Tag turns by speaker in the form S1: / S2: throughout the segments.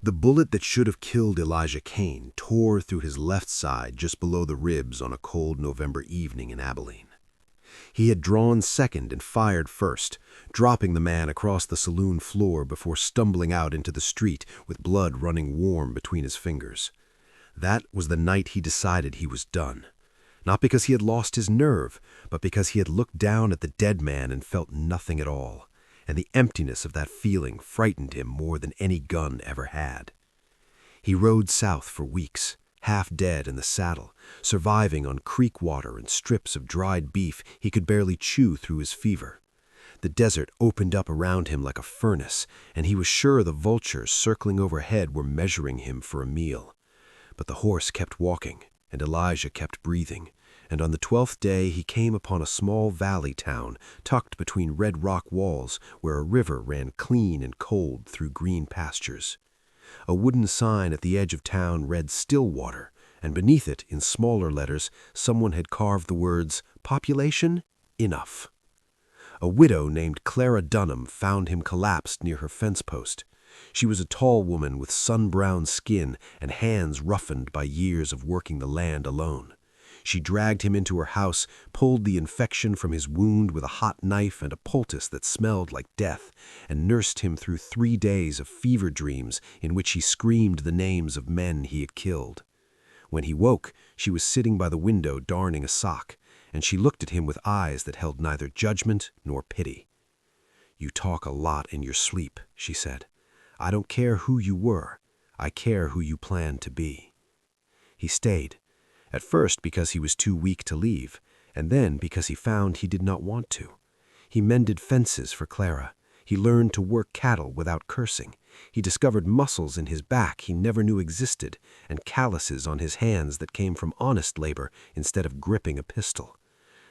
S1: The bullet that should have killed Elijah Kane tore through his left side just below the ribs on a cold November evening in Abilene. He had drawn second and fired first, dropping the man across the saloon floor before stumbling out into the street with blood running warm between his fingers. That was the night he decided he was done. Not because he had lost his nerve, but because he had looked down at the dead man and felt nothing at all, and the emptiness of that feeling frightened him more than any gun ever had. He rode south for weeks, half dead in the saddle, surviving on creek water and strips of dried beef he could barely chew through his fever. The desert opened up around him like a furnace, and he was sure the vultures circling overhead were measuring him for a meal. But the horse kept walking, and Elijah kept breathing, and on the 12th day he came upon a small valley town tucked between red rock walls where a river ran clean and cold through green pastures. A wooden sign at the edge of town read Stillwater, and beneath it, in smaller letters, someone had carved the words, "Population? Enough." A widow named Clara Dunham found him collapsed near her fence post. She was a tall woman with sun-browned skin and hands roughened by years of working the land alone. She dragged him into her house, pulled the infection from his wound with a hot knife and a poultice that smelled like death, and nursed him through 3 days of fever dreams in which he screamed the names of men he had killed. When he woke, she was sitting by the window darning a sock, and she looked at him with eyes that held neither judgment nor pity. "You talk a lot in your sleep," she said. "I don't care who you were. I care who you plan to be." He stayed. At first because he was too weak to leave, and then because he found he did not want to. He mended fences for Clara. He learned to work cattle without cursing. He discovered muscles in his back he never knew existed, and calluses on his hands that came from honest labor instead of gripping a pistol.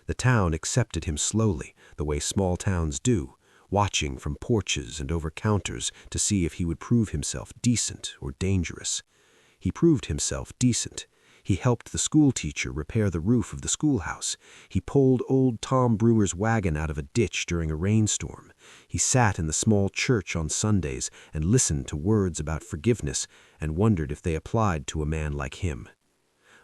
S1: The town accepted him slowly, the way small towns do, watching from porches and over counters to see if he would prove himself decent or dangerous. He proved himself decent. He helped the school teacher repair the roof of the schoolhouse. He pulled old Tom Brewer's wagon out of a ditch during a rainstorm. He sat in the small church on Sundays and listened to words about forgiveness and wondered if they applied to a man like him.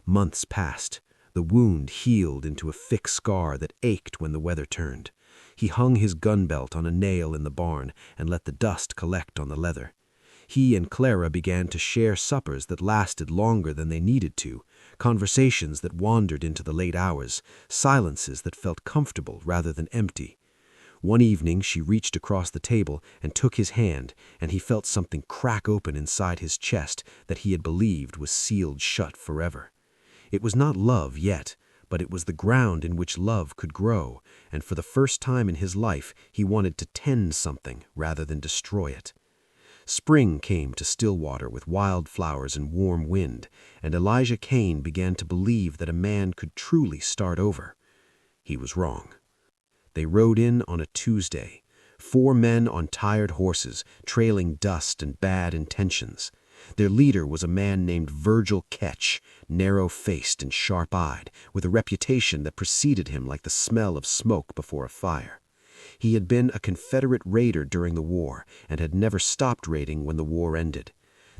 S1: Months passed. The wound healed into a thick scar that ached when the weather turned. He hung his gun belt on a nail in the barn and let the dust collect on the leather. He and Clara began to share suppers that lasted longer than they needed to, conversations that wandered into the late hours, silences that felt comfortable rather than empty. One evening she reached across the table and took his hand, and he felt something crack open inside his chest that he had believed was sealed shut forever. It was not love yet, but it was the ground in which love could grow, and for the first time in his life he wanted to tend something rather than destroy it. Spring came to Stillwater with wildflowers and warm wind, and Elijah Kane began to believe that a man could truly start over. He was wrong. They rode in on a Tuesday, 4 men on tired horses, trailing dust and bad intentions. Their leader was a man named Virgil Ketch, narrow-faced and sharp-eyed, with a reputation that preceded him like the smell of smoke before a fire. He had been a Confederate raider during the war and had never stopped raiding when the war ended.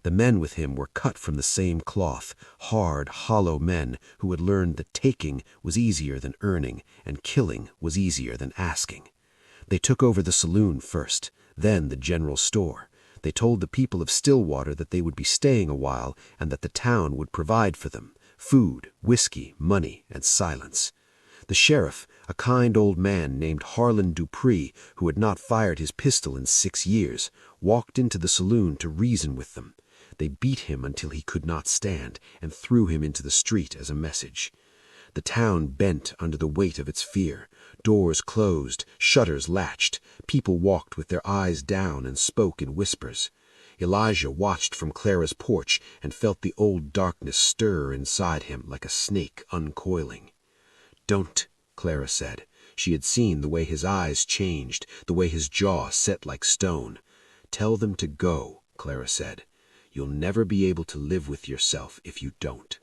S1: The men with him were cut from the same cloth, hard, hollow men who had learned that taking was easier than earning and killing was easier than asking. They took over the saloon first, then the general store. They told the people of Stillwater that they would be staying a while and that the town would provide for them, food, whiskey, money, and silence. The sheriff, a kind old man named Harlan Dupree, who had not fired his pistol in 6 years, walked into the saloon to reason with them. They beat him until he could not stand and threw him into the street as a message. The town bent under the weight of its fear. Doors closed, shutters latched. People walked with their eyes down and spoke in whispers. Elijah watched from Clara's porch and felt the old darkness stir inside him like a snake uncoiling. "Don't," Clara said. She had seen the way his eyes changed, the way his jaw set like stone. "Tell them to go," Clara said. "You'll never be able to live with yourself if you don't."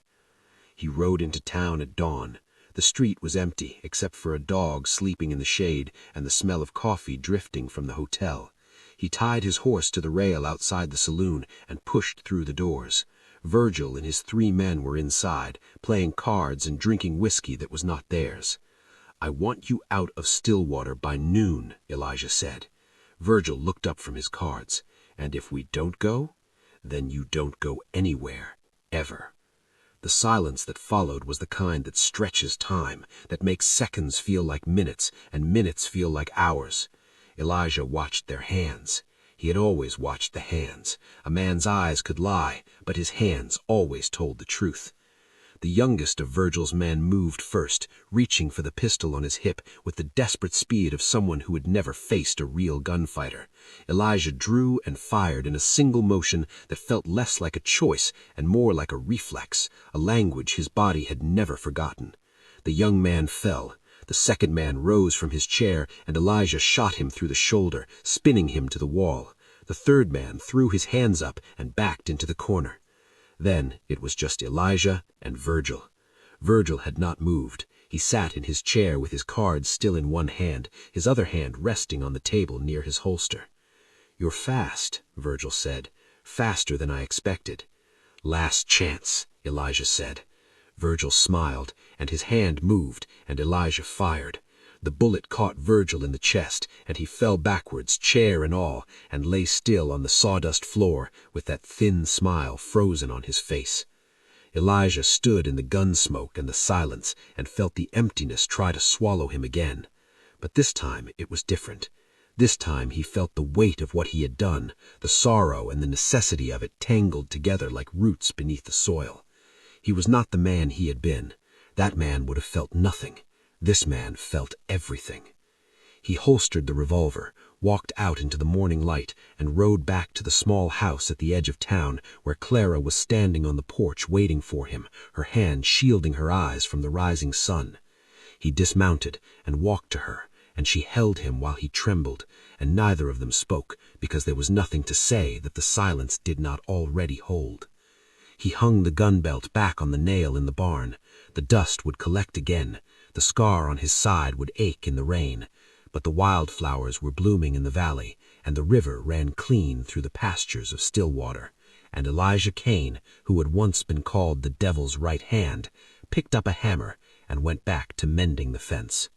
S1: He rode into town at dawn. The street was empty except for a dog sleeping in the shade and the smell of coffee drifting from the hotel. He tied his horse to the rail outside the saloon and pushed through the doors. Virgil and his 3 men were inside, playing cards and drinking whiskey that was not theirs. "I want you out of Stillwater by noon," Elijah said. Virgil looked up from his cards. "And if we don't go, then you don't go anywhere, ever." The silence that followed was the kind that stretches time, that makes seconds feel like minutes and minutes feel like hours. Elijah watched their hands. He had always watched the hands. A man's eyes could lie, but his hands always told the truth. The youngest of Virgil's men moved first, reaching for the pistol on his hip with the desperate speed of someone who had never faced a real gunfighter. Elijah drew and fired in a single motion that felt less like a choice and more like a reflex, a language his body had never forgotten. The young man fell. The second man rose from his chair, and Elijah shot him through the shoulder, spinning him to the wall. The third man threw his hands up and backed into the corner. Then it was just Elijah and Virgil. Virgil had not moved. He sat in his chair with his cards still in one hand, his other hand resting on the table near his holster. "You're fast," Virgil said. "Faster than I expected." "Last chance," Elijah said. Virgil smiled, and his hand moved, and Elijah fired. The bullet caught Virgil in the chest, and he fell backwards, chair and all, and lay still on the sawdust floor with that thin smile frozen on his face. Elijah stood in the gun smoke and the silence and felt the emptiness try to swallow him again. But this time it was different. This time he felt the weight of what he had done, the sorrow and the necessity of it tangled together like roots beneath the soil. He was not the man he had been. That man would have felt nothing. This man felt everything. He holstered the revolver, walked out into the morning light, and rode back to the small house at the edge of town where Clara was standing on the porch waiting for him, her hand shielding her eyes from the rising sun. He dismounted and walked to her, and she held him while he trembled, and neither of them spoke because there was nothing to say that the silence did not already hold. He hung the gun belt back on the nail in the barn. The dust would collect again. The scar on his side would ache in the rain. But the wildflowers were blooming in the valley, and the river ran clean through the pastures of Stillwater. And Elijah Kane, who had once been called the devil's right hand, picked up a hammer and went back to mending the fence.